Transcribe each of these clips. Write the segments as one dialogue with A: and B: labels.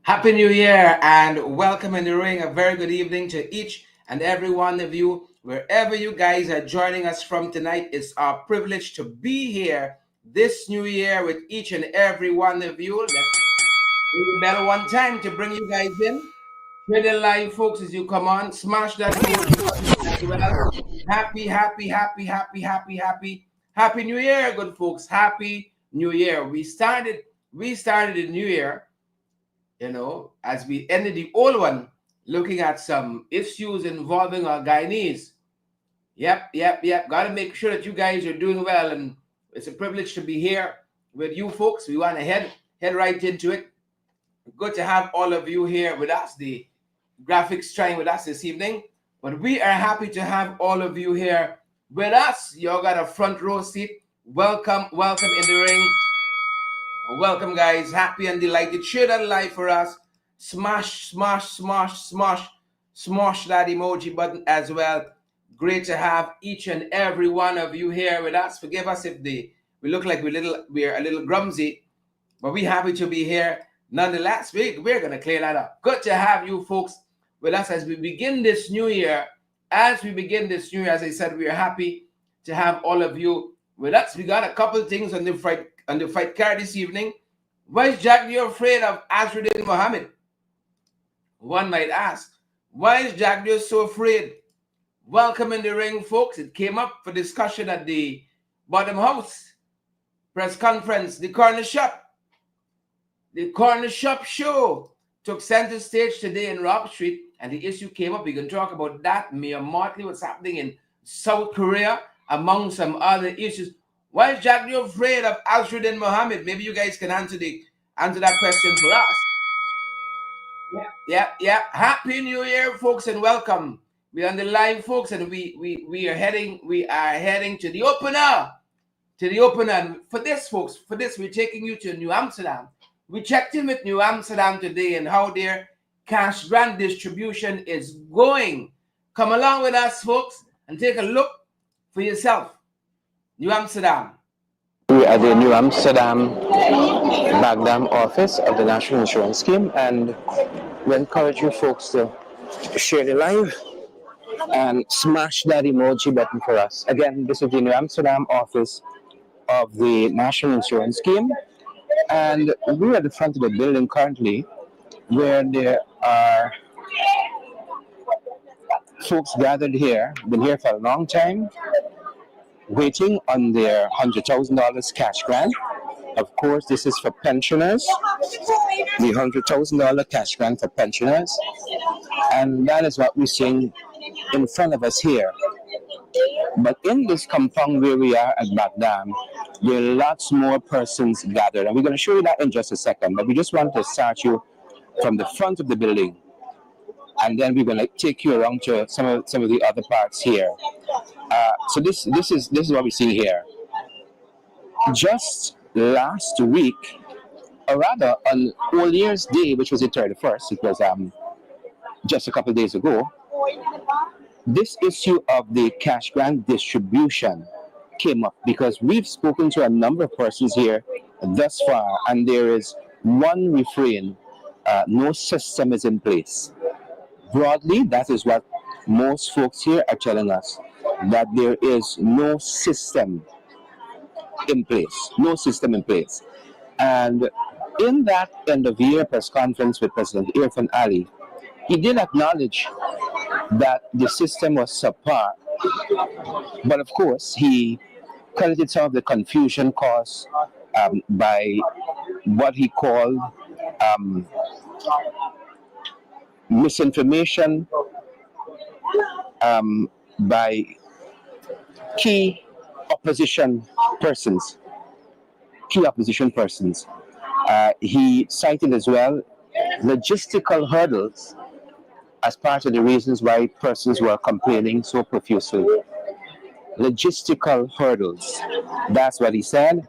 A: Happy New Year and welcome in the ring. A very good evening to each and every one of you, wherever you guys are joining us from tonight. It's our privilege to be here this new year with each and every one of you. Let's ring the bell one time to bring you guys in. Share the live, folks, as you come on. Smash that emoji button as well. Happy New Year, good folks. Happy New Year. We started the new year, as we ended the old one, looking at some issues involving our Guyanese. Yep. Got to make sure that you guys are doing well, and it's a privilege to be here with you folks. We want to head right into it. Good to have all of you here with us. The graphics trying with us this evening, but we are happy to have all of you here with us. Y'all got a front row seat. Welcome in the ring. Welcome, guys. Happy and delighted. Share that live for us. Smash that emoji button as well. Great to have each and every one of you here with us. Forgive us if we look like we're a little grumsy, but we're happy to be here. Nonetheless, we're going to clear that up. Good to have you folks with us as we begin this new year. As I said, we are happy to have all of you with us. We got a couple of things on the fight card this evening. Why is Jack Dio afraid of Azruddin Mohammed? One might ask, why is Jack Dio so afraid? Welcome in the ring, folks. It came up for discussion at the Bottom House press conference. The Corner Shop show took center stage today in Rob Street, and the issue came up. We can talk about that. Mia Motley, what's happening in South Korea, among some other issues. Why is Jack Dio afraid of Azruddin Mohammed? Maybe you guys can answer that question for us. Yeah. Happy New Year, folks, and welcome. We're on the live, folks, and we are heading to the opener. And for this, folks, we're taking you to New Amsterdam. We checked in with New Amsterdam today and how their cash grant distribution is going. Come along with us, folks, and take a look for yourself. New Amsterdam.
B: We are the New Amsterdam Bagdam office of the National Insurance Scheme, and we encourage you folks to share the live and smash that emoji button for us. Again, this is the New Amsterdam office of the National Insurance Scheme, and we're at the front of the building currently where there are folks gathered here, been here for a long time, waiting on their $100,000 cash grant. Of course, this is for pensioners, the $100,000 cash grant for pensioners, and that is what we're seeing in front of us here. But in this compound where we are at Bagdam, there are lots more persons gathered, and we're going to show you that in just a second. But we just want to start you from the front of the building, and then we're going to take you around to some of the other parts here. So this is what we see here. Just last week, or rather on All Year's Day, which was the 31st, it was just a couple of days ago, this issue of the cash grant distribution came up because we've spoken to a number of persons here thus far, and there is one refrain: no system is in place. Broadly, that is what most folks here are telling us, that there is no system in place. And in that end of year press conference with President Irfan Ali, he did acknowledge that the system was subpar, but of course he credited some of the confusion caused by what he called misinformation by key opposition persons. He cited as well logistical hurdles as part of the reasons why persons were complaining so profusely. Logistical hurdles, that's what he said.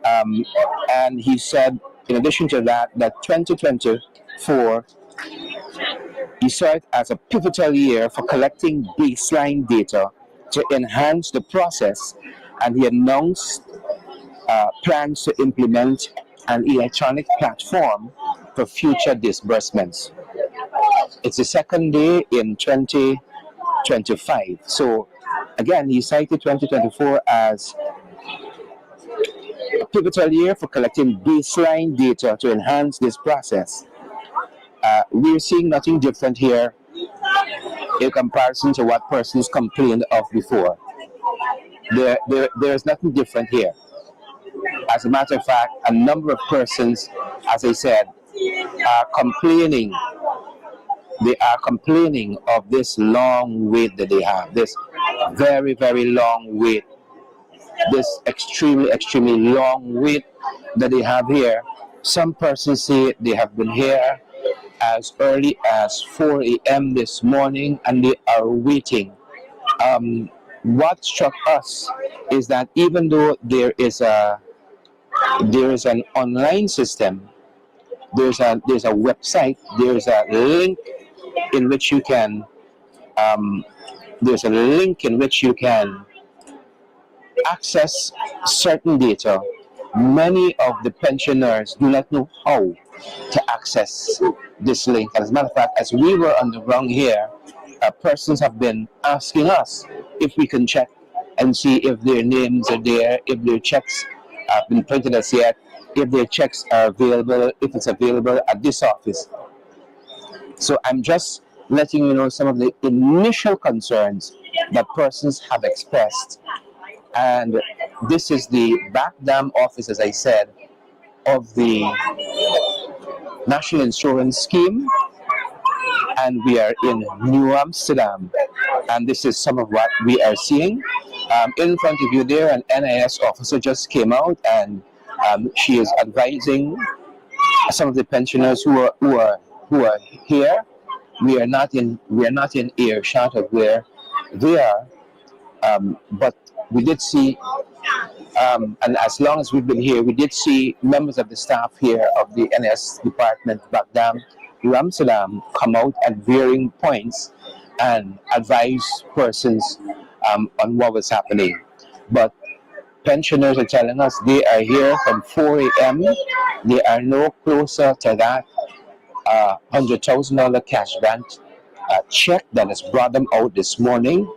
B: And he said, in addition to that 2024, he saw it as a pivotal year for collecting baseline data to enhance the process, and he announced plans to implement an electronic platform for future disbursements. It's the second day in 2025. So again, he cited 2024 as a pivotal year for collecting baseline data to enhance this process. We're seeing nothing different here in comparison to what persons complained of before. There's nothing different here. As a matter of fact, a number of persons, as I said, are complaining. They are complaining of this long wait that they have, this very, very long wait, this extremely, extremely long wait that they have here. Some persons say they have been here as early as 4 a.m. this morning and they are waiting. What struck us is that even though there is an online system, there's a website, there's a link in which you can um, there's a link in which you can access certain data. Many of the pensioners do not know how to access this link. As a matter of fact, as we were on the ground here, persons have been asking us if we can check and see if their names are there, if their checks have been printed as yet, if their checks are available, if it's available at this office. So I'm just letting you know some of the initial concerns that persons have expressed. And this is the back dam office, as I said, of the National Insurance Scheme. And we are in New Amsterdam. And this is some of what we are seeing. In front of you there, an NIS officer just came out and she is advising some of the pensioners who are here. We are not in earshot of where they are, but we did see, and as long as we've been here, we did see members of the staff here of the NS department back down to Amsterdam come out at varying points and advise persons on what was happening. But pensioners are telling us they are here from 4 a.m. They are no closer to that $100,000 cash grant check that has brought them out this morning.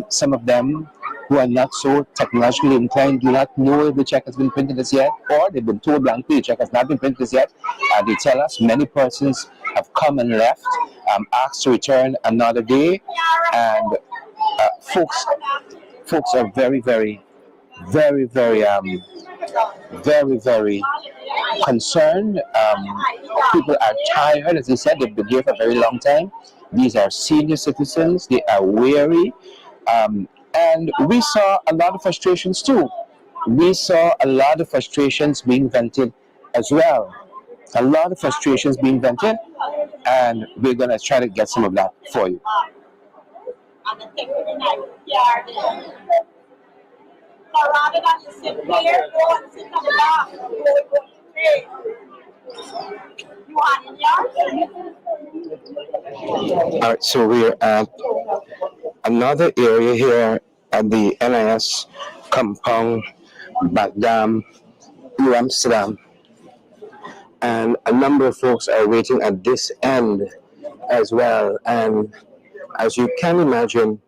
B: Some of them who are not so technologically inclined do not know if the check has been printed as yet, or they've been told blankly the check has not been printed as yet. They tell us many persons have come and left, asked to return another day, and folks are very, very, very, very, very, very concerned. People are tired, as I said, they've been here for a very long time. These are senior citizens, they are weary. And we saw a lot of frustrations too. We saw a lot of frustrations being vented as well. A lot of frustrations being vented, and we're going to try to get some of that for you.
C: So rather than you sit here, go and sit on the back, go to pray. You want in here?
B: All right, so we're at another area here at the NIS compound, Bagdam, New Amsterdam, and a number of folks are waiting at this end as well. And as you can imagine,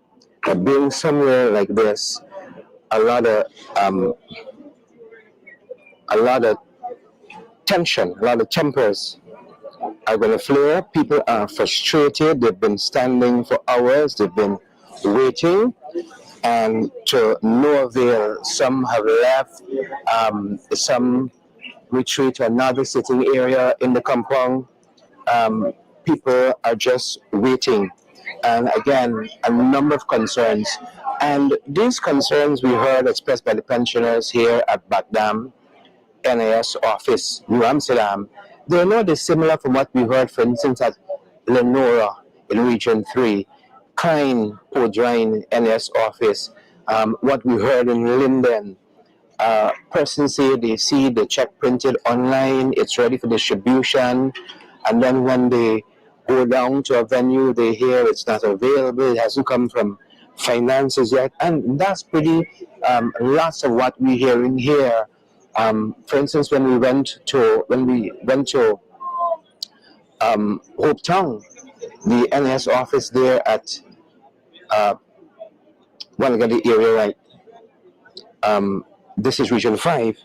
B: being somewhere like this, a lot of tension, a lot of tempers are going to flare. People are frustrated. They've been standing for hours. They've been waiting, and to no avail. Some have left. Some retreat to another sitting area in the compound. People are just waiting. And again, a number of concerns. And these concerns we heard expressed by the pensioners here at Bagdam NIS office, New Amsterdam. They're not dissimilar from what we heard, for instance, at Lenora in Region 3, Klein, Podrine NIS office, what we heard in Linden. Persons say they see the check printed online, it's ready for distribution, and then when they go down to a venue, they hear it's not available, it hasn't come from finances yet, and that's pretty lots of what we hear in here. For instance, when we went to Hope Town, the NS office there at Wanagadi area, right? This is Region 5.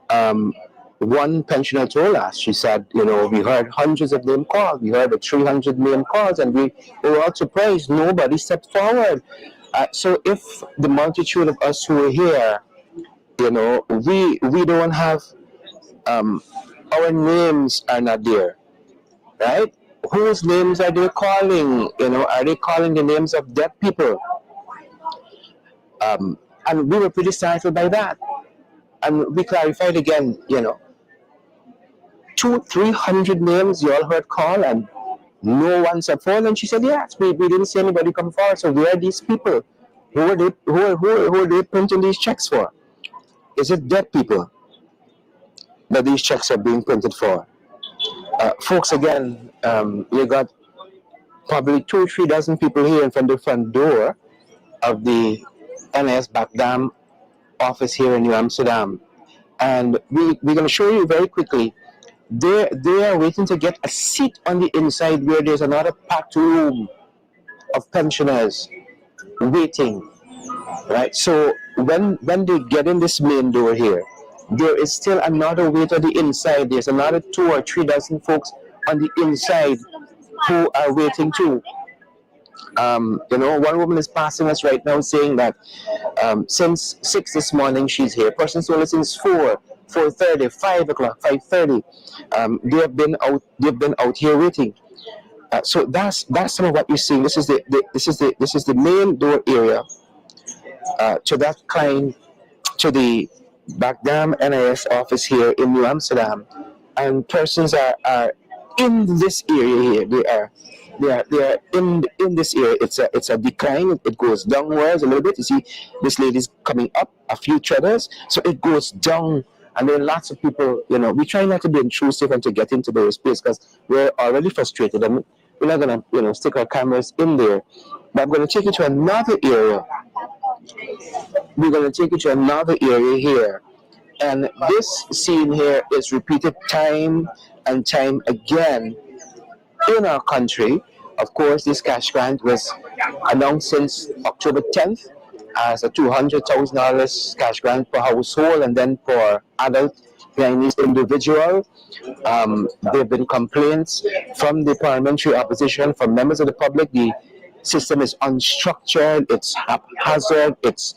B: Um, one pensioner told us, she said, we heard hundreds of name calls. We heard the 300 name calls, and we were all surprised. Nobody stepped forward. So if the multitude of us who are here, we don't have, our names are not there, right? Whose names are they calling? Are they calling the names of dead people? And we were pretty startled by that. And we clarified again, two, 300 names you all heard call and no one said forward. And she said, yes, we didn't see anybody come forward. So where are these people? Who are they printing these checks for? Is it dead people that these checks are being printed for? Folks, again, you got probably 2 or 3 dozen people here in front of the front door of the NS Backdam office here in New Amsterdam. And we're going to show you very quickly. They are waiting to get a seat on the inside where there's another packed room of pensioners waiting, right? So when they get in this main door here, there is still another wait on the inside. There's another 2 or 3 dozen folks on the inside who are waiting too. One woman is passing us right now saying that since 6 this morning she's here. Persons told us since 4, 4:30, 5 o'clock, 5:30. They've been out here waiting. So that's some of what you're seeing. This is the main door area to that client, to the Backdam NIS office here in New Amsterdam, and persons are in this area here. They are in this area. It's a decline. It goes downwards a little bit. You see, this lady's coming up a few treaders, so it goes down. And there are lots of people. We try not to be intrusive and to get into their space because we're already frustrated, and we're not gonna stick our cameras in there. But I'm gonna take you to another area. We're gonna take you to another area here. And this scene here is repeated time and time again in our country. Of course, this cash grant was announced since October 10th as a $200,000 cash grant per household, and then for adult Guyanese individual. There have been complaints from the parliamentary opposition, from members of the public. The system is unstructured, it's haphazard, it's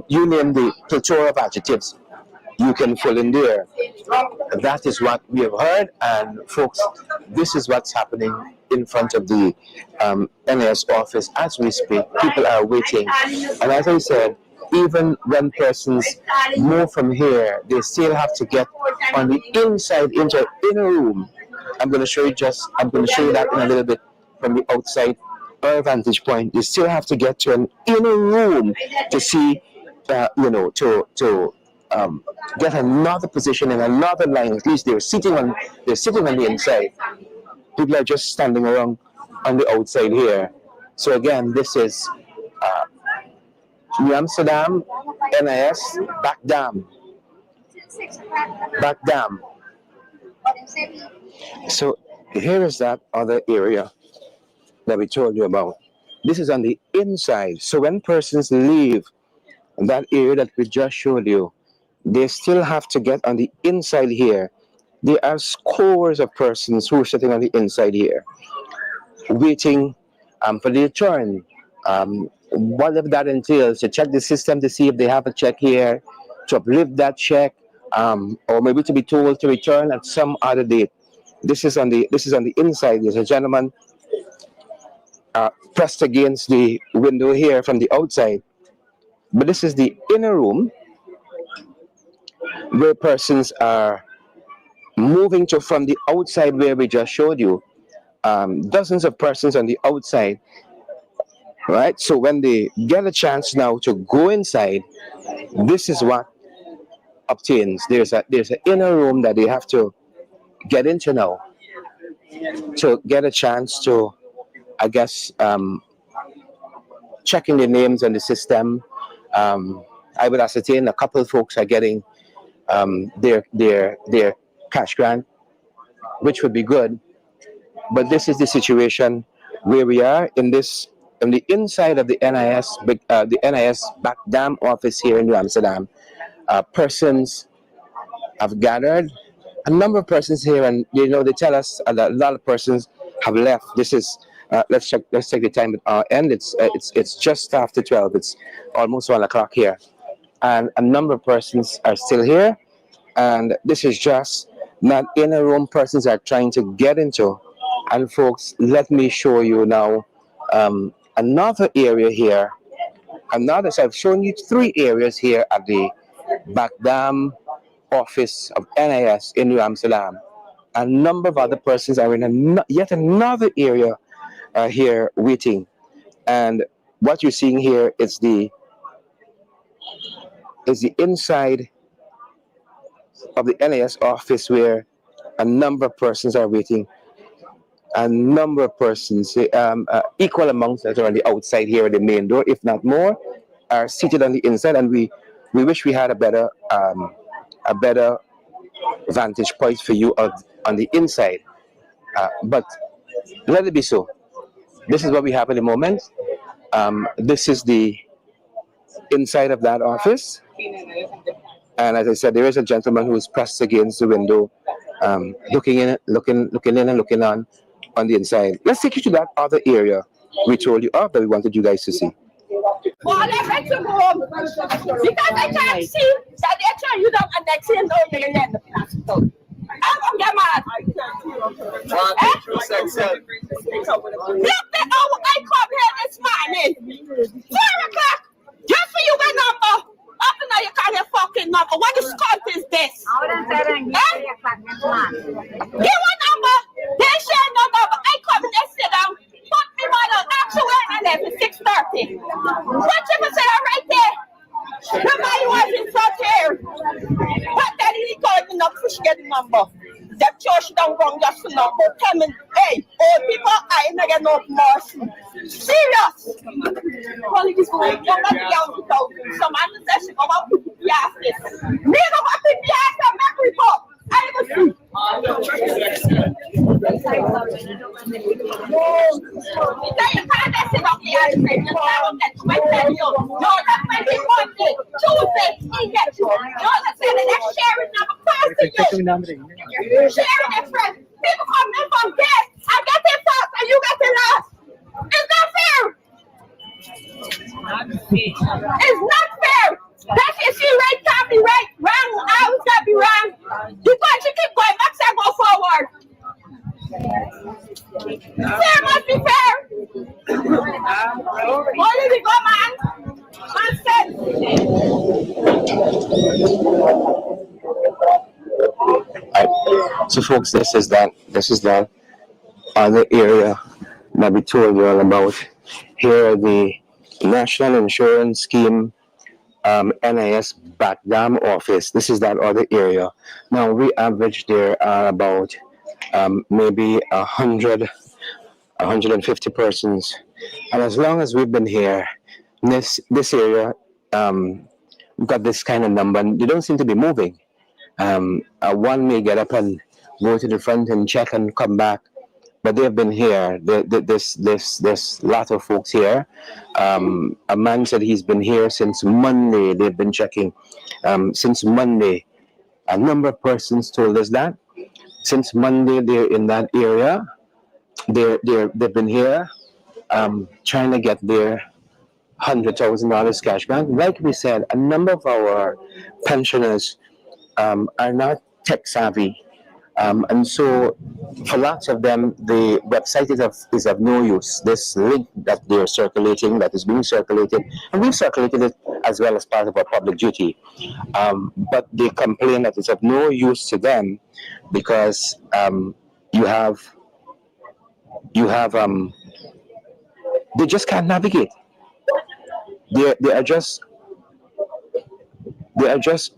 B: you name the plethora of adjectives you can fill in there. That is what we have heard, and folks, this is what's happening in front of the NS office as we speak. People are waiting, and as I said, even when persons move from here, they still have to get on the inside into an inner room. I'm going to show you that in a little bit from the outside our vantage point. You still have to get to an inner room to see, to get another position in another line. At least they're sitting on the inside. People are just standing around on the outside here. So again, this is New Amsterdam, NIS, Backdam. So here is that other area that we told you about. This is on the inside. So when persons leave that area that we just showed you, they still have to get on the inside here. There are scores of persons who are sitting on the inside here, waiting for the return. Whatever that entails, to check the system to see if they have a check here, to uplift that check, or maybe to be told to return at some other date. This is on the inside. There's a gentleman pressed against the window here from the outside. But this is the inner room where persons are moving to from the outside where we just showed you. Dozens of persons on the outside, right? So when they get a chance now to go inside, this is what obtains. There's an inner room that they have to get into now to get a chance to, I guess, checking the names on the system. I would ascertain a couple of folks are getting their cash grant which would be good. But this is the situation where we are in the inside of the NIS back dam office here in New Amsterdam. Persons have gathered, a number of persons here, and they tell us that a lot of persons have left. This is let's check the time at our end. It's just after 12. It's almost 1 o'clock here, and a number of persons are still here. And this is just not inner room persons are trying to get into. And folks, let me show you now another area here. So I've shown you three areas here at the Backdam office of NIS in New Amsterdam. A number of other persons are in yet another area here waiting. And what you're seeing here is the inside of the NIS office where a number of persons are waiting. A number of persons, equal amounts that are on the outside here at the main door, if not more, are seated on the inside. And we wish we had a better vantage point for you on the inside. But let it be so. This is what we have at the moment. This is the inside of that office. And as I said, there is a gentleman who is pressed against the window, looking in and looking on the inside. Let's take you to that other area we told you of that we wanted you guys to see.
C: Well, I went to home because I can't see that they turn you down and next thing don't really let the hospital. I'm gonna get mad. Look at how I come here this morning. 4 o'clock. Just for you a number. Up now you can't get fucking number. What the scunt is this? Give a number. They share no number. I come and they sit down. Put me on an actual and then 6:30. What you say right there? Nobody was in front here. But then he called me not to get the number. The church don't run just the number. Tell me, hey, old people, I ain't get no mercy. Serious. Politics going on the young people. Some other session about people be asked this. Me no want to be asked and make report. I never see. You can't sit up here and say, you can't get to my tell you. No, that's when we want it. Tuesday, he gets you. No, that's it. That's sharing number passing you. Sharing it, friend. People come in from there. I get it first and you get it last. It's not fair. It's not fair. That is you right can't be right. Wrong, I was gonna be wrong. You got to keep going back and go forward. Fair must be fair. Only we go, man. Man said.
B: Right. So folks, this is that other area that we told you all about. Here are the National Insurance Scheme NIS Backdam office. This is that other area. Now we average there are about maybe 150 persons, and as long as we've been here, this area, we've got this kind of number. And they don't seem to be moving. One may get up and go to the front and check and come back, but they've been here. There's lot of folks here. A man said he's been here since Monday. They've been checking since Monday. A number of persons told us that since Monday they're in that area. They've been here trying to get their $100,000 cash grant. Like we said, a number of our pensioners are not tech savvy. And so, for lots of them, the website is of no use. This link that they're circulating, that is being circulated, and we've circulated it as well as part of our public duty. But they complain that it's of no use to them because you have they just can't navigate. They are just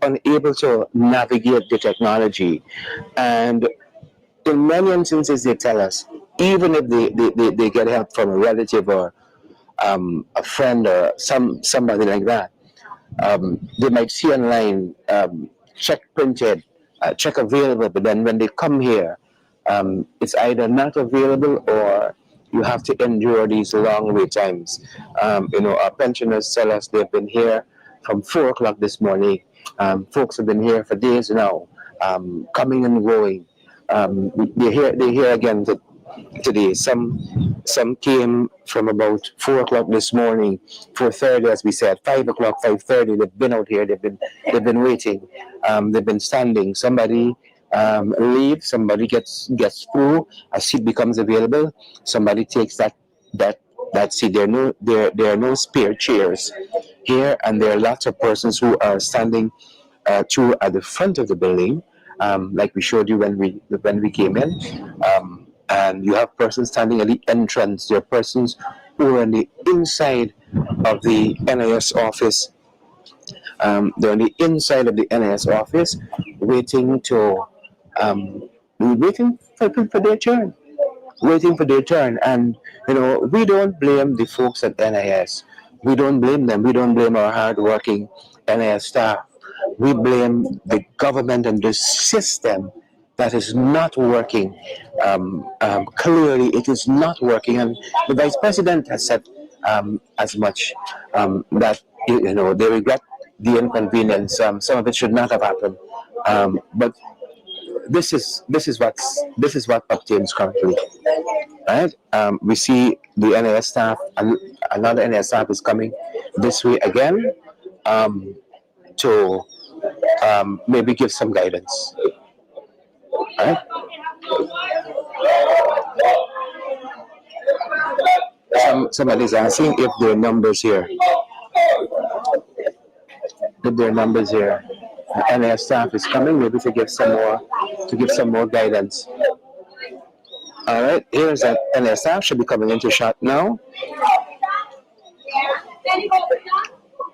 B: unable to navigate the technology. And in many instances, they tell us, even if they get help from a relative or a friend or somebody like that, they might see online, check printed, check available, but then when they come here, It's either not available or you have to endure these long wait times. Our pensioners tell us they've been here from 4 o'clock this morning. Folks have been here for days now, coming and going. They're here again today. Some came from about 4 o'clock this morning, 4:30, as we said, 5 o'clock, 5:30. They've been out here. They've been waiting. They've been standing. Somebody leaves. Somebody gets through. A seat becomes available. Somebody takes that that seat. There are no spare chairs here, and there are lots of persons who are standing through at the front of the building, like we showed you when we came in. And you have persons standing at the entrance. There are persons who are on the inside of the NIS office. They're on the inside of the NIS office, waiting to waiting for their turn. Waiting for their turn. And we don't blame the folks at NIS. We don't blame them. We don't blame our hardworking NIS staff. We blame the government and the system that is not working. Clearly, it is not working, and the vice president has said as much, that they regret the inconvenience. Some of it should not have happened, but this is what obtains currently, right? We see the NAS staff, and another NAS staff is coming this way again, to maybe give some guidance, right? Somebody's asking if there are numbers here. If there are numbers here, the NAS staff is coming maybe to give some more guidance. All right, here's that NAS staff should be coming into shot now.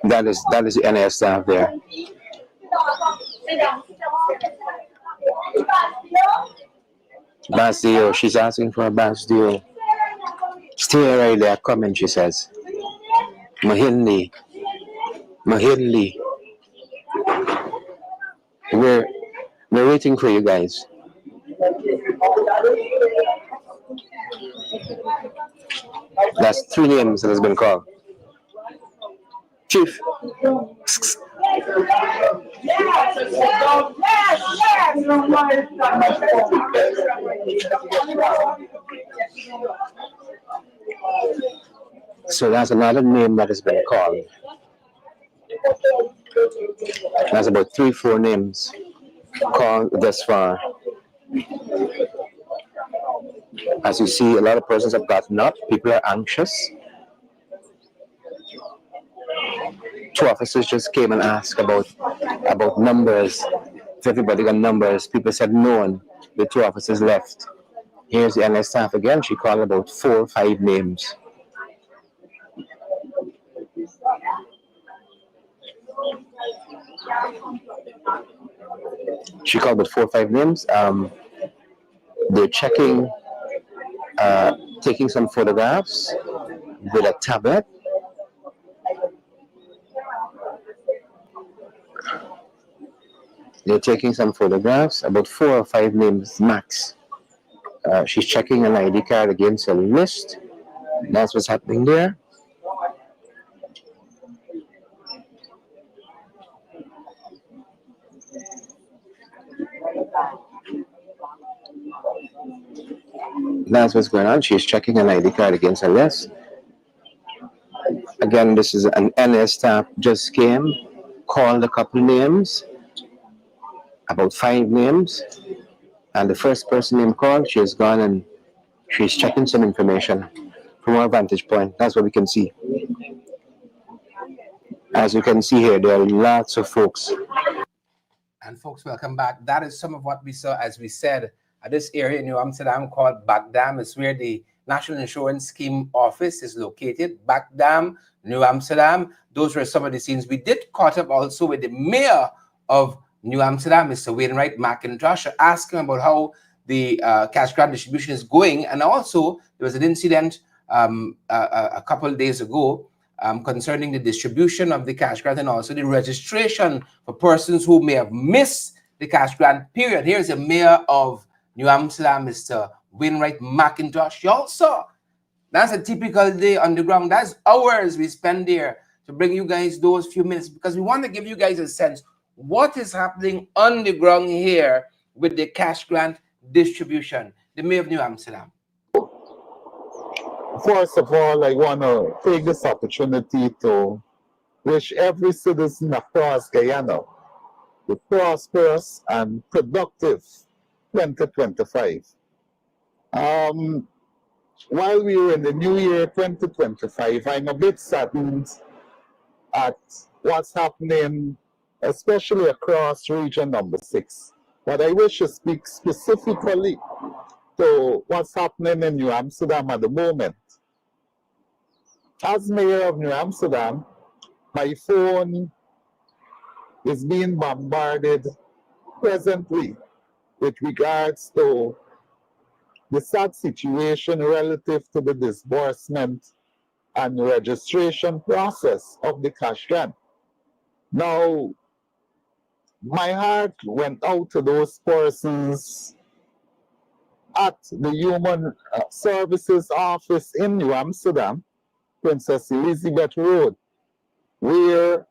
B: That is the NAS staff there. Basdio, she's asking for a Basdio. Stay right there, coming, she says. Mahinli. We're waiting for you guys. That's 3 names that has been called. Chief. So that's another name that has been called. That's about 3-4 names called thus far. As you see, a lot of persons have gotten up. People are anxious. 2 officers just came and asked about numbers. If everybody got numbers, people said no, and the 2 officers left. Here's the NS staff again. She called about 4 or 5 names. She called about 4 or 5 names. They're checking, taking some photographs with a tablet. They're taking some photographs, about 4 or 5 names max. She's checking an ID card against a list. That's what's happening there. That's what's going on. She's checking an ID card against a list. Again, this is an NS staff just came, called a couple names, about 5 names, and the first person name called, she has gone and she's checking some information from our vantage point. That's what we can see. As you can see here, there are lots of folks.
A: And folks, welcome back. That is some of what we saw, as we said, at this area in New Amsterdam called Backdam. It's where the National Insurance Scheme office is located. Backdam, New Amsterdam. Those were some of the scenes. We did caught up also with the mayor of New Amsterdam, Mr. Wainwright McIntosh, asking about how the cash grant distribution is going. And also, there was an incident a couple of days ago concerning the distribution of the cash grant and also the registration for persons who may have missed the cash grant period. Here's the mayor of New Amsterdam, Mr. Wainwright McIntosh. You also, that's a typical day on the ground. That's hours we spend there to bring you guys those few minutes because we want to give you guys a sense what is happening on the ground here with the cash grant distribution. The Mayor of New Amsterdam.
D: First of all, I want to take this opportunity to wish every citizen across Guyana a prosperous and productive 2025. Um, while we are in the new year 2025, I'm a bit saddened at what's happening, especially across region number 6. But I wish to speak specifically to what's happening in New Amsterdam at the moment. As mayor of New Amsterdam, my phone is being bombarded presently with regards to the sad situation relative to the disbursement and registration process of the cash grant. Now, my heart went out to those persons at the Human Services Office in New Amsterdam, Princess Elizabeth Road, where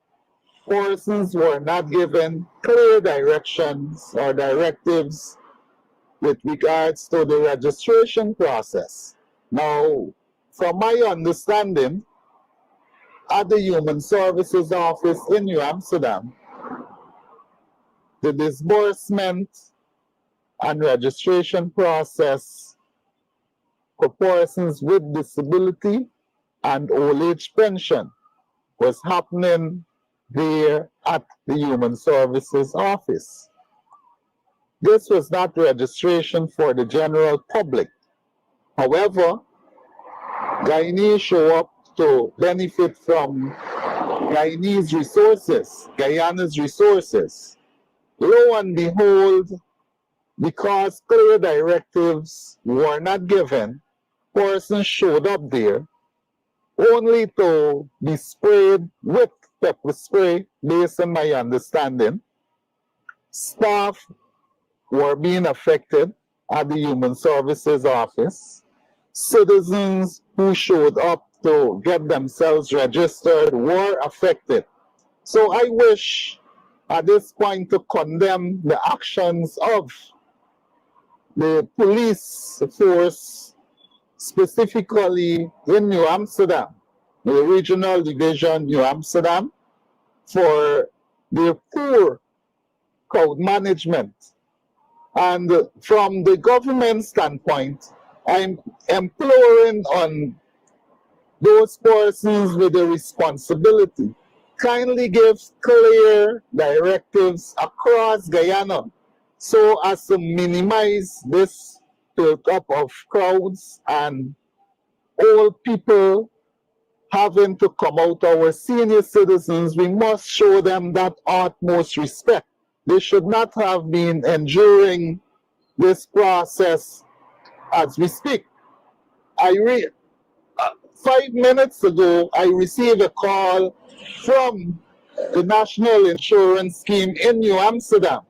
D: persons were not given clear directions or directives with regards to the registration process. Now, from my understanding, at the Human Services Office in New Amsterdam, the disbursement and registration process for persons with disability and old age pension was happening there at the Human Services Office. This was not registration for the general public. However, Guyanese show up to benefit from Guyanese resources, Guyana's resources. Lo and behold, because clear directives were not given, persons showed up there only to be sprayed with pepper spray, based on my understanding. Staff were being affected at the Human Services Office. Citizens who showed up to get themselves registered were affected. So I wish at this point to condemn the actions of the police force, specifically in New Amsterdam, the Regional Division New Amsterdam, for their poor crowd management. And from the government standpoint, I'm imploring on those persons with the responsibility, kindly give clear directives across Guyana so as to minimize this build-up of crowds and old people having to come out. Our senior citizens, we must show them that utmost respect. They should not have been enduring this process as we speak. 5 minutes ago, I received a call from the National Insurance Scheme in New Amsterdam.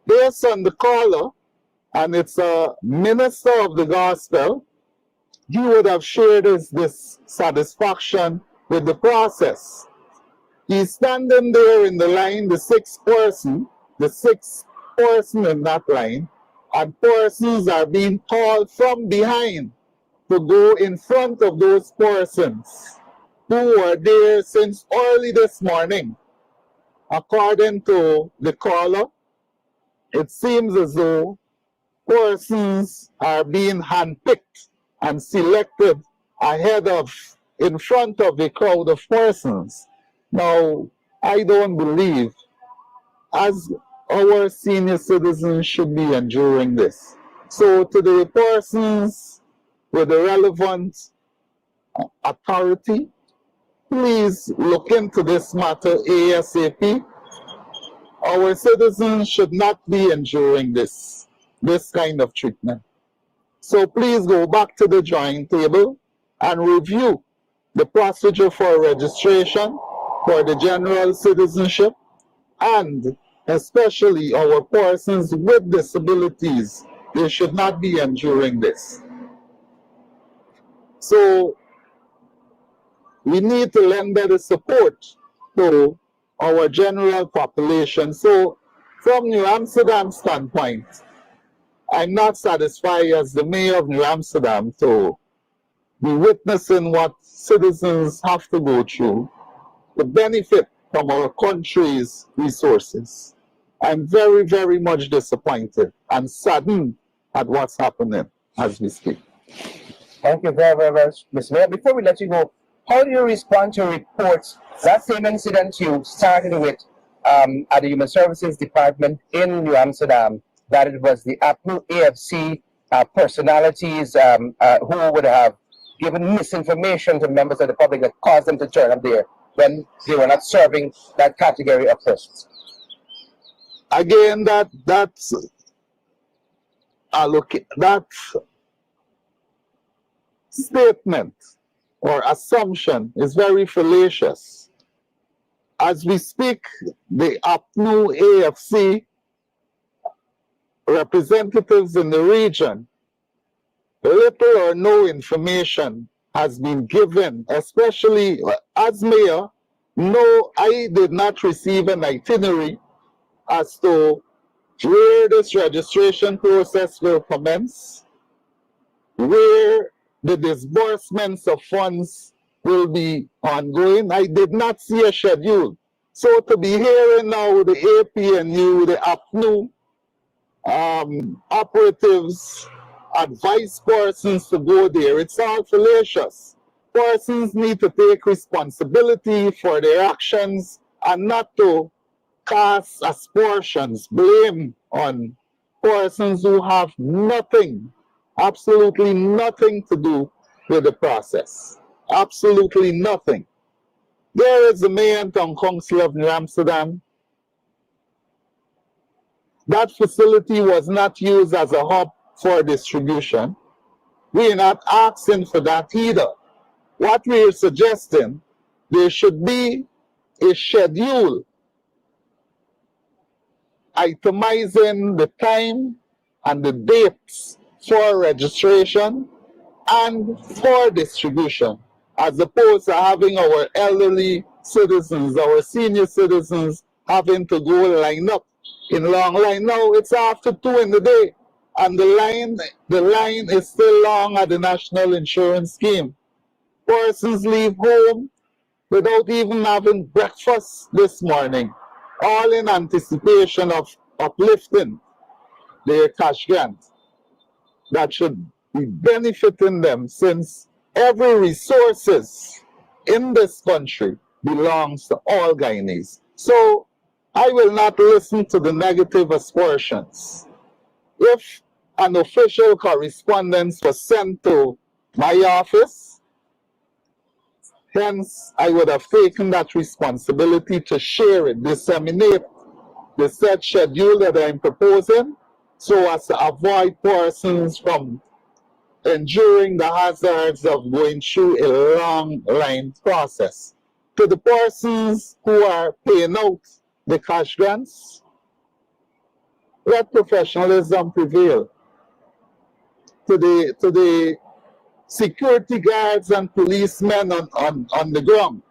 D: Based on the caller, and it's a minister of the gospel, he would have shared his dissatisfaction with the process. He's standing there in the line, the sixth person in that line, and persons are being called from behind to go in front of those persons who were there since early this morning. According to the caller, it seems as though persons are being handpicked and selected ahead of, in front of a crowd of persons. Now, I don't believe as our senior citizens should be enduring this. So to the persons with the relevant authority, please look into this matter ASAP. Our citizens should not be enduring this kind of treatment. So please go back to the drawing table and review the procedure for registration for the general citizenship and especially our persons with disabilities. They should not be enduring this. So we need to lend better support to our general population. So from New Amsterdam standpoint, I'm not satisfied as the mayor of New Amsterdam to be witnessing what citizens have to go through to benefit from our country's resources. I'm very, very much disappointed and saddened at what's happening as we speak.
B: Thank you very, very much, Mr. Mayor. Before we let you go, how do you respond to reports that same incident you started with at the Human Services Department in New Amsterdam, that it was the Apple AFC personalities who would have given misinformation to members of the public that caused them to turn up there when they were not serving that category of persons?
D: Again, that statement or assumption is very fallacious. As we speak, the APNU AFC representatives in the region, little or no information has been given, especially as mayor. No, I did not receive an itinerary as to where this registration process will commence, where the disbursements of funds will be ongoing. I did not see a schedule. So to be hearing now the APNU, the APNU operatives advise persons to go there, it's all fallacious. Persons need to take responsibility for their actions and not to cast aspersions, blame on persons who have nothing, absolutely nothing to do with the process. Absolutely nothing. There is the Mayor and Town Council of New Amsterdam. That facility was not used as a hub for distribution. We are not asking for that either. What we are suggesting, there should be a schedule itemizing the time and the dates for registration and for distribution, as opposed to having our elderly citizens, our senior citizens having to go line up in long line. Now it's after 2 in the day and the line is still long at the National Insurance Scheme. Persons leave home without even having breakfast this morning, all in anticipation of uplifting their cash grant that should be benefiting them, since every resources in this country belongs to all Guyanese. So I will not listen to the negative aspersions. If an official correspondence was sent to my office, hence I would have taken that responsibility to share it, disseminate the set schedule that I'm proposing, so as to avoid persons from enduring the hazards of going through a long line process. To the persons who are paying out the cash grants, let professionalism prevail. To the security guards and policemen on the ground,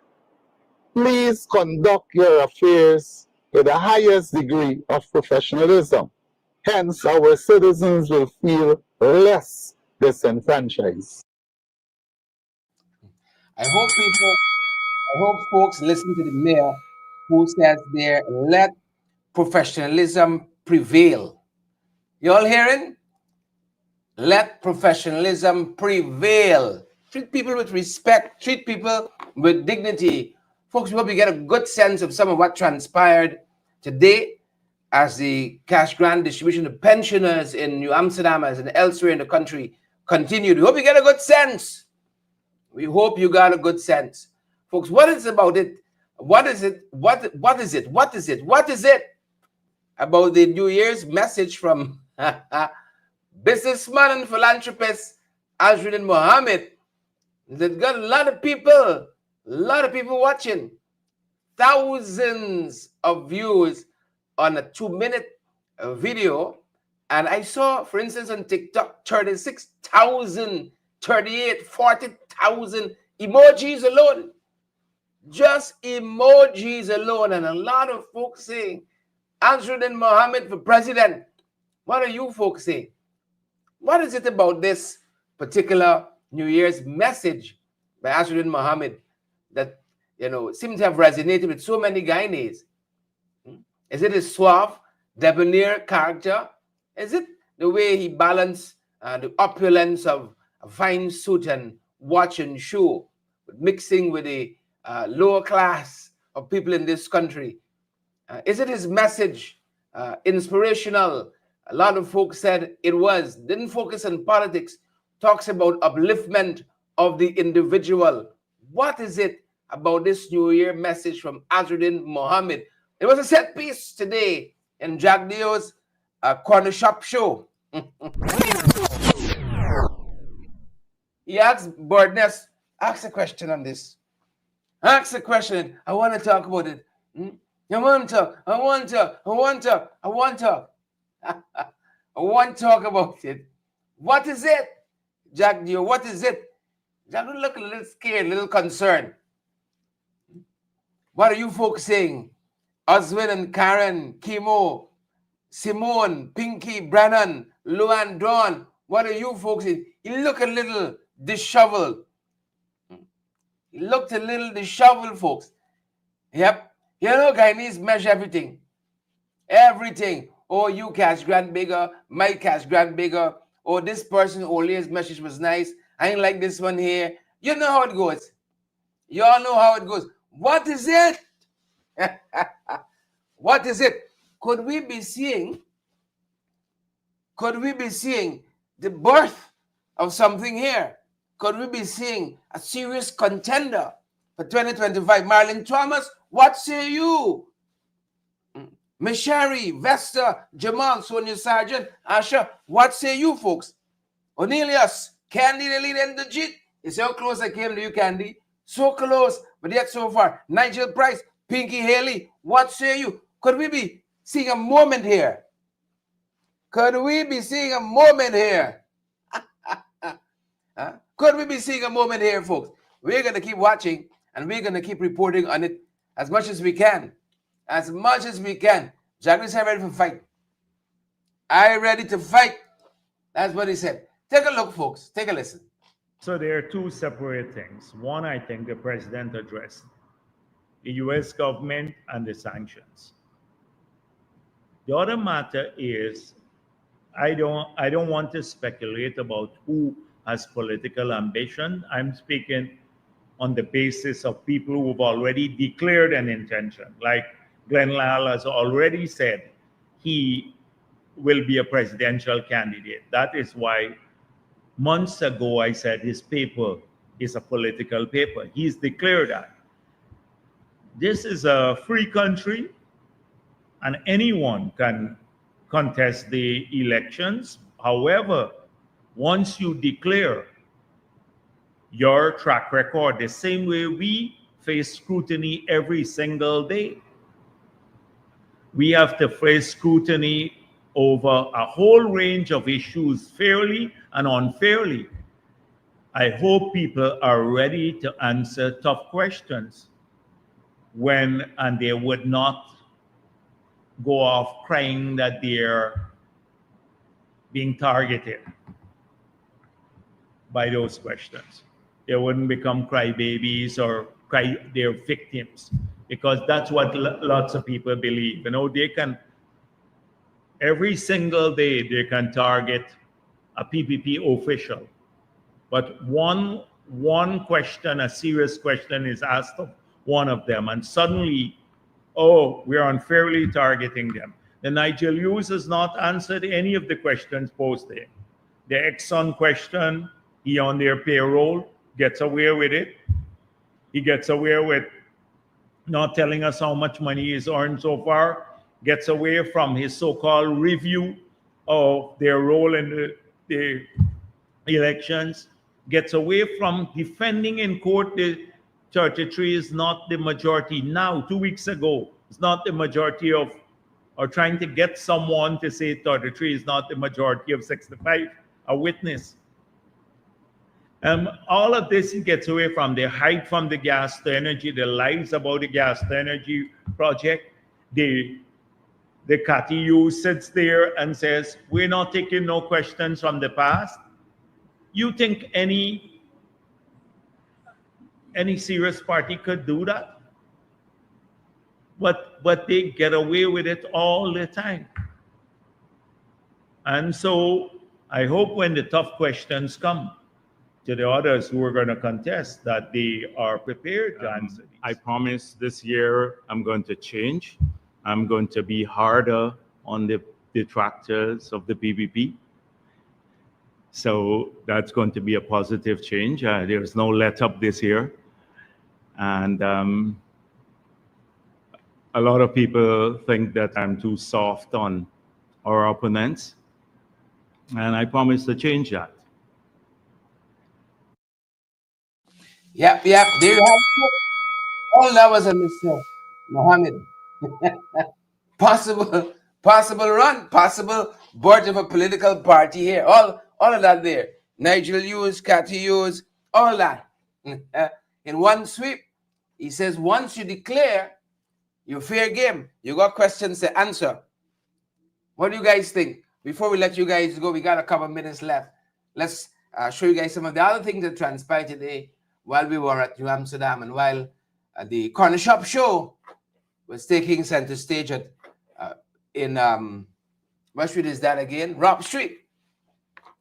D: please conduct your affairs with the highest degree of professionalism. Hence, our citizens will feel less disenfranchised.
A: I hope folks listen to the mayor who says there, let professionalism prevail. You all hearing? Let professionalism prevail. Treat people with respect, treat people with dignity. Folks, we hope you get a good sense of some of what transpired today as the cash grant distribution to pensioners in New Amsterdam as and elsewhere in the country continued. We hope you get a good sense. We hope you got a good sense. Folks, what is about it? What is it? What is it? What is it? What is it about the New Year's message from businessman and philanthropist Azruddin Mohammed that got a lot of people watching, thousands of views, on a 2-minute video, and I saw, for instance, on TikTok, 36,000, 38, 40,000 emojis alone. Just emojis alone, and a lot of folks saying, Ansruddin Mohammed for president. What are you folks saying? What is it about this particular New Year's message by Ansruddin Mohammed that, seems to have resonated with so many Guyanese? Is it his suave, debonair character? Is it the way he balanced the opulence of a fine suit and watch and show, mixing with the lower class of people in this country? Is it his message inspirational? A lot of folks said it was. Didn't focus on politics. Talks about upliftment of the individual. What is it about this New Year message from Ansruddin Mohammed? It was a set piece today in Jack Dio's corner shop show. He asked Birdness, ask a question on this. Ask a question. I want to talk about it. I want to talk about it. What is it? Jack Dio, what is it? Jack look a little scared, a little concerned. What are you folks saying? Oswin and Karen, Kimo, Simone, Pinky, Brennan, Luan, Dawn. What are you folks saying? You look a little disheveled. You looked a little disheveled, folks. Yep. Guyanese measure everything. Everything. Oh, you cash grant bigger, my cash grant bigger. Oh, this person his message was nice. I ain't like this one here. You know how it goes. You all know how it goes. What is it? What is it? Could we be seeing the birth of something here? Could we be seeing a serious contender for 2025? Marlon Thomas, what say you? Mishari, Vesta, Jamal, Sonia Sargent, Asha, what say you folks? Cornelius, Candy, the lead in the Jeep. You see how close I came to you, Candy? So close, but yet so far. Nigel Price, Pinky Haley, what say you? Could we be seeing a moment here? Could we be seeing a moment here? Could we be seeing a moment here, folks? We're going to keep watching and we're going to keep reporting on it as much as we can. As much as we can. Jack said, ready for fight. I ready to fight. That's what he said. Take a look, folks. Take a listen.
E: So there are two separate things. One, I think the president addressed the US government and the sanctions. The other matter is, I don't want to speculate about who has political ambition. I'm speaking on the basis of people who've already declared an intention. Like Glenn Lal has already said he will be a presidential candidate. That is why months ago I said his paper is a political paper. He's declared that. This is a free country and anyone can contest the elections. However, once you declare your track record, the same way we face scrutiny every single day, we have to face scrutiny over a whole range of issues fairly and unfairly. I hope people are ready to answer tough questions and they would not go off crying that they're being targeted by those questions. They wouldn't become crybabies or they're victims, because that's what lots of people believe. They can, every single day, they can target a PPP official. But one question, a serious question is asked of one of them, and suddenly, oh, we're unfairly targeting them. The Nigel Hughes has not answered any of the questions posed there. The Exxon question, he on their payroll, gets away with it. He gets away with not telling us how much money he's earned so far, gets away from his so-called review of their role in the elections, gets away from defending in court the 33 is not the majority now. 2 weeks ago, it's not the majority of or trying to get someone to say 33 is not the majority of 65, a witness. All of this gets away from the hide from the gas to energy, the lies about the gas to energy project. The CATU sits there and says, we're not taking no questions from the past. You think any serious party could do that? But they get away with it all the time. And so I hope when the tough questions come to the others who are going to contest, that they are prepared to answer these.
F: I promise this year I'm going to change. I'm going to be harder on the detractors of the PPP. So that's going to be a positive change. There's no let up this year. And a lot of people think that I'm too soft on our opponents. And I promise to change that.
A: Yep. There you have it. All that was a Mr. Mohammed. possible run, possible board of a political party here. All of that there. Nigel Hughes, Cathy Hughes, all that. In one sweep. He says, once you declare, you're fair game. You got questions to answer. What do you guys think? Before we let you guys go, we got a couple minutes left. Let's show you guys some of the other things that transpired today while we were at New Amsterdam and while the Corner Shop show was taking center stage at in what street is that again? Rob Street.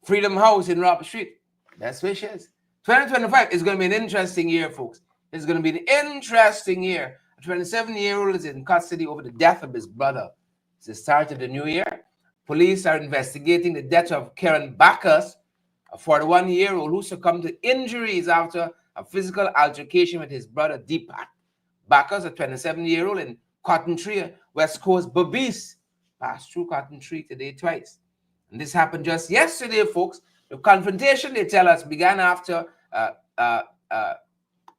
A: Freedom House in Rob Street. Best wishes. 2025 is going to be an interesting year, folks. It's going to be an interesting year. A 27-year-old is in custody over the death of his brother. It's the start of the new year. Police are investigating the death of Karen Bacchus, a 41-year-old who succumbed to injuries after a physical altercation with his brother Deepak. Bacchus, a 27-year-old in Cotton Tree, West Coast, Berbice, passed through Cotton Tree today twice. And this happened just yesterday, folks. The confrontation, they tell us, began after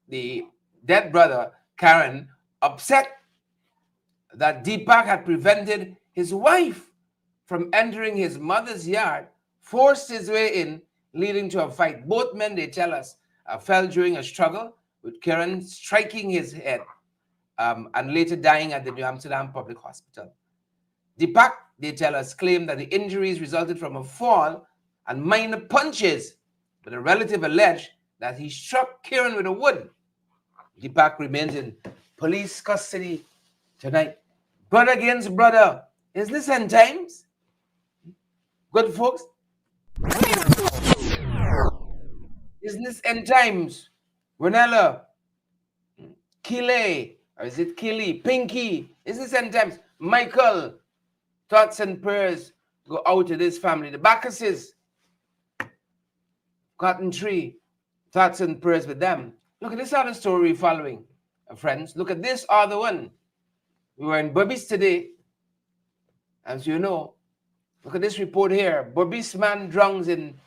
A: the dead brother, Karen, upset that Deepak had prevented his wife from entering his mother's yard, forced his way in, leading to a fight. Both men, they tell us, fell during a struggle, with Karen striking his head and later dying at the New Amsterdam Public Hospital. Deepak, they tell us, claimed that the injuries resulted from a fall and minor punches, but a relative alleged that he struck Karen with a wood. Deepak remains in police custody tonight. Brother against brother. Is this end times? Good folks? Is this end times? Ronella, Kile, or is it Kili? Pinky, is this end times? Michael, thoughts and prayers go out to this family. The Bacchuses, Cotton Tree, thoughts and prayers with them. Look at this other story following, friends. Look at this other one. We were in Berbice today, as you know. Look at this report here. Berbice man drowns in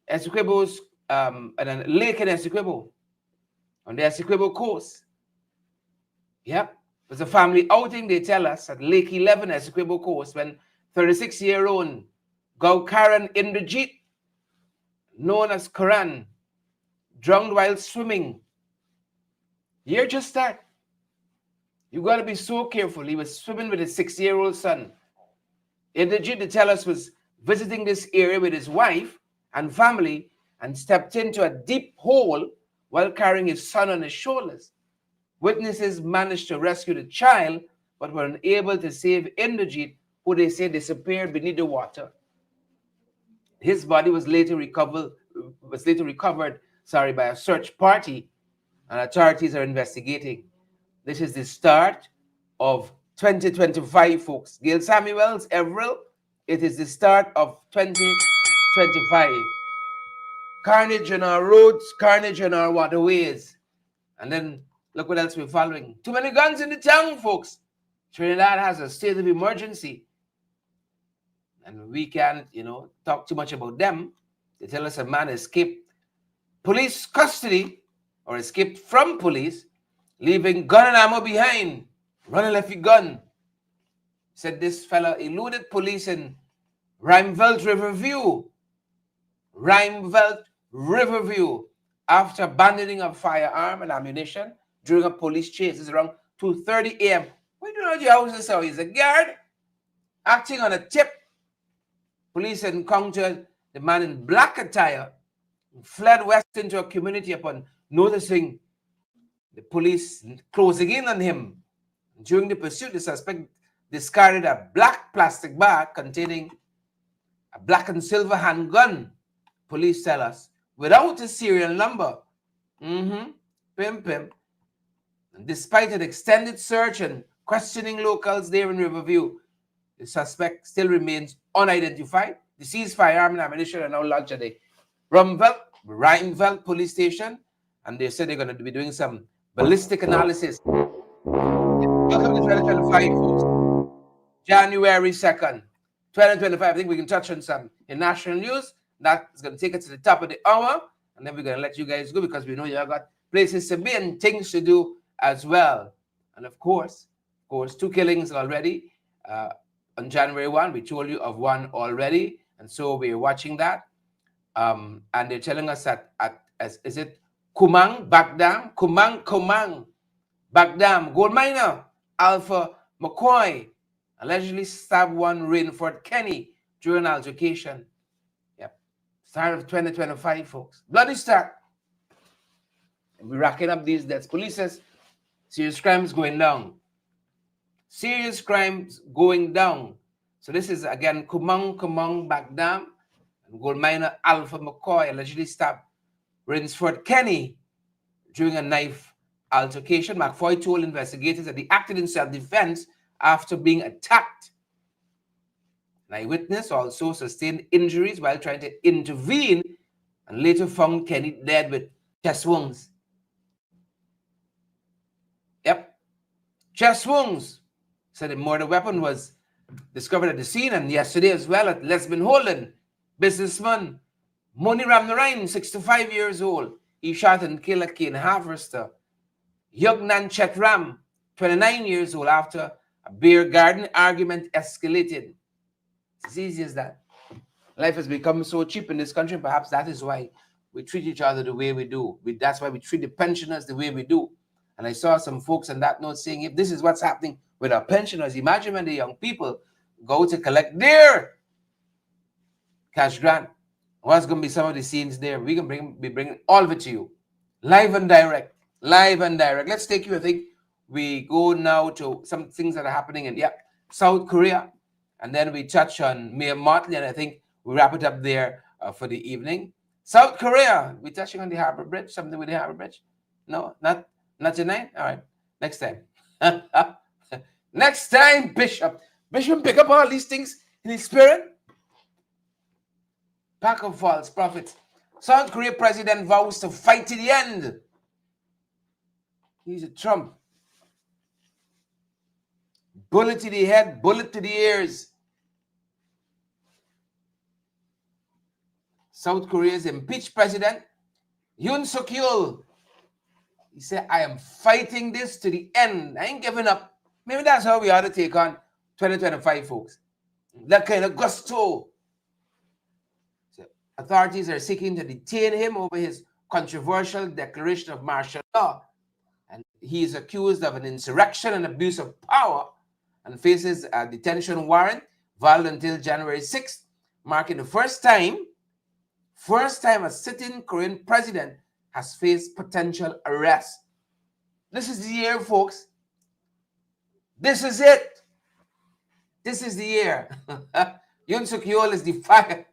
A: Essequibo's and a lake in Essequibo, on the Essequibo coast. Yep. It was a family outing, they tell us, at Lake 11, Essequibo coast, when 36-year-old Gaukaran Indrajit, known as Karan, drowned while swimming. Year just that. You got to be so careful. He was swimming with his 6-year-old son. Indrajit, they tell us, was visiting this area with his wife and family and stepped into a deep hole while carrying his son on his shoulders. Witnesses managed to rescue the child, but were unable to save Indrajit, who they say disappeared beneath the water. His body was later recovered by a search party, and authorities are investigating. This is the start of 2025, folks. Gail Samuels, Everett, it is the start of 2025. Carnage on our roads, carnage on our waterways. And then look what else we're following. Too many guns in the town, folks. Trinidad has a state of emergency. And we can't, talk too much about them. They tell us a man escaped police custody or escaped from police, leaving gun and ammo behind. Running left with gun. Said this fella eluded police in Rimeveld Riverview after abandoning a firearm and ammunition during a police chase. It's around 2:30 a.m. We do not your house, so he's a guard acting on a tip. Police encountered the man in black attire, fled west into a community upon noticing the police closing in on him. During the pursuit, the suspect discarded a black plastic bag containing a black and silver handgun, police tell us, without a serial number. Pim. And despite an extended search and questioning locals there in Riverview, the suspect still remains unidentified. The seized firearm and ammunition are now lodged at the Rimeveld police station, and they said they're going to be doing some ballistic analysis. Welcome to 2025, folks. January 2nd, 2025. I think we can touch on some in national news. That's going to take us to the top of the hour, and then we're going to let you guys go because we know you have got places to be and things to do as well. And of course, 2 killings already. On January 1, we told you of one already, and so we're watching that. And they're telling us that is it Kumang, Bagdam, gold miner, Alpha McCoy, allegedly stabbed one Rainford Kenny during an altercation. Yep. Start of 2025, folks. Bloody start. And we're racking up these deaths. Police says serious crimes going down. Serious crimes going down. So this is again Kumang Bagdam and gold miner Alpha McCoy allegedly stabbed Rainsford Kenny during a knife altercation. McCoy told investigators that he acted in self-defense after being attacked. An eyewitness also sustained injuries while trying to intervene and later found Kenny dead with chest wounds. Yep. Chest wounds. Said the murder weapon was discovered at the scene, and yesterday as well at Lesbian Holden. Businessman Moni Ramnarayan, 65 years old. He shot and killed a cane harvester. Yugnan Chetram, 29 years old, after a beer garden argument escalated. It's as easy as that. Life has become so cheap in this country. Perhaps that is why we treat each other the way we do. That's why we treat the pensioners the way we do. And I saw some folks on that note saying, if this is what's happening with our pensioners, imagine when the young people go to collect their cash grant. What's going to be some of the scenes there? We can be bringing all of it to you. Live and direct. Let's take you, I think, we go now to some things that are happening in South Korea. And then we touch on Mayor Motley, and I think we wrap it up there for the evening. South Korea, we're touching on the Harbor Bridge, something with the Harbor Bridge. No, not tonight? All right, next time. Next time, Bishop. Bishop pick up all these things in his spirit. Pack of false prophets. South Korea president vows to fight to the end. He's a Trump. Bullet to the head, bullet to the ears. South Korea's impeached president, Yoon Suk-yeol. He said, I am fighting this to the end. I ain't giving up. Maybe that's how we ought to take on 2025, folks. That kind of gusto. So authorities are seeking to detain him over his controversial declaration of martial law. And he is accused of an insurrection and abuse of power and faces a detention warrant valid until January 6th, marking the first time a sitting Korean president has faced potential arrest. This is the year, folks. This is it. This is the year. Yoon Suk-yeol is defiant.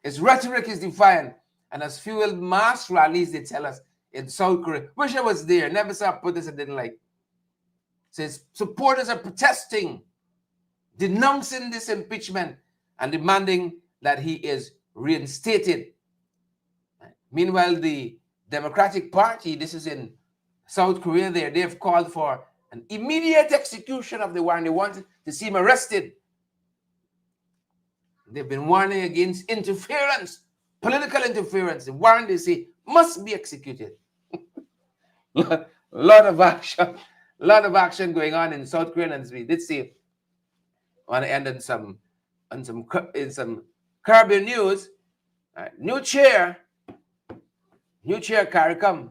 A: His rhetoric is defiant and has fueled mass rallies, they tell us, in South Korea. Wish I was there. Never saw a protest I didn't like. Says supporters are protesting, denouncing this impeachment and demanding that he is reinstated. Meanwhile, the Democratic Party, this is in South Korea, they've called for an immediate execution of the warrant. They want to see him arrested. They've been warning against interference, political interference. The warrant, they say, must be executed. lot of action going on in South Korea, and as we did say, want to end on some Caribbean news. New chair carry come.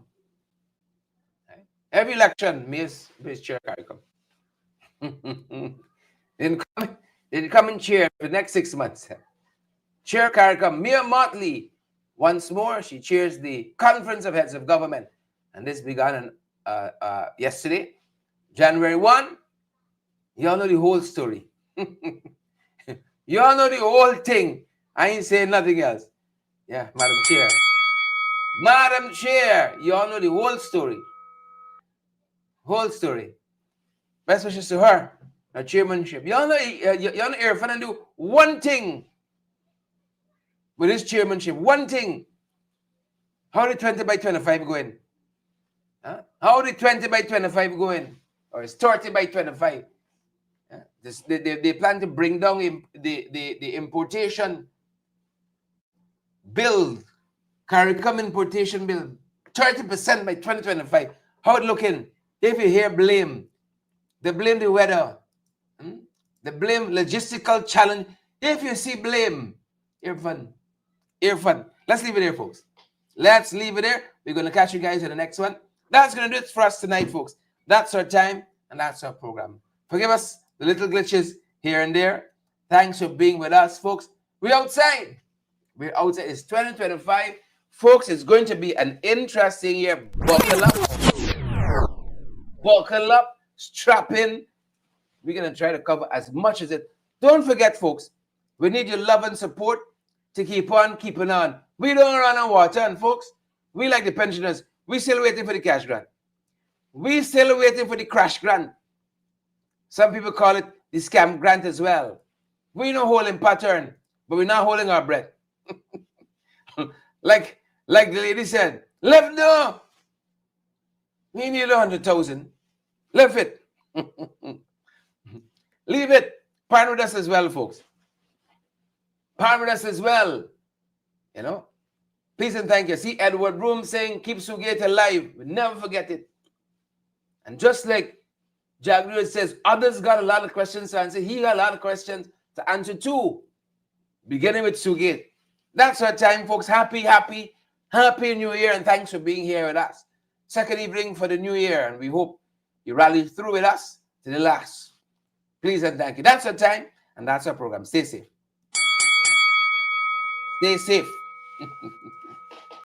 A: Every election, Miss Chair carry come. Didn't come in chair for the next 6 months. Chair carry come. Mia Motley, once more, she chairs the Conference of Heads of Government, and this began on yesterday, January 1. Y'all know the whole story. Y'all know the whole thing. I ain't saying nothing else. Yeah, Madam Chair. Madam Chair, y'all know the whole story. Whole story. Best wishes to her, her chairmanship. Y'all know Irfan and do one thing with his chairmanship. One thing. How did 20 by 25 go in? Huh? How did 20 by 25 go in? Or it's 30 by 25? They plan to bring down the importation bill, CARICOM importation bill, 30% by 2025. How it looking? If you hear blame, they blame the weather, they blame logistical challenge. If you see blame, Irfan. Let's leave it there, folks. Let's leave it there. We're going to catch you guys in the next one. That's going to do it for us tonight, folks. That's our time and that's our program. Forgive us the little glitches here and there. Thanks for being with us, folks. We're outside. It's 2025. Folks, it's going to be an interesting year. Buckle up, strap in. We're going to try to cover as much as it. Don't forget, folks, we need your love and support to keep on keeping on. We don't run on water, and folks, we like the pensioners. We still waiting for the cash grant. We still waiting for the crash grant. Some people call it the scam grant as well. We know holding pattern, but we're not holding our breath. like the lady said, left no. We need 100,000. Left it. Leave it. Partner with us as well, folks. Partner with us as well. You know. Please and thank you. See Edward Room saying, keep Sugate alive. We never forget it. And just like Jagger says, others got a lot of questions to answer. He got a lot of questions to answer too. Beginning with Sugate. That's our time, folks. Happy New Year, and thanks for being here with us. Second evening for the new year, and we hope you rally through with us to the last. Please and thank you. That's our time, and that's our program. Stay safe. Stay safe.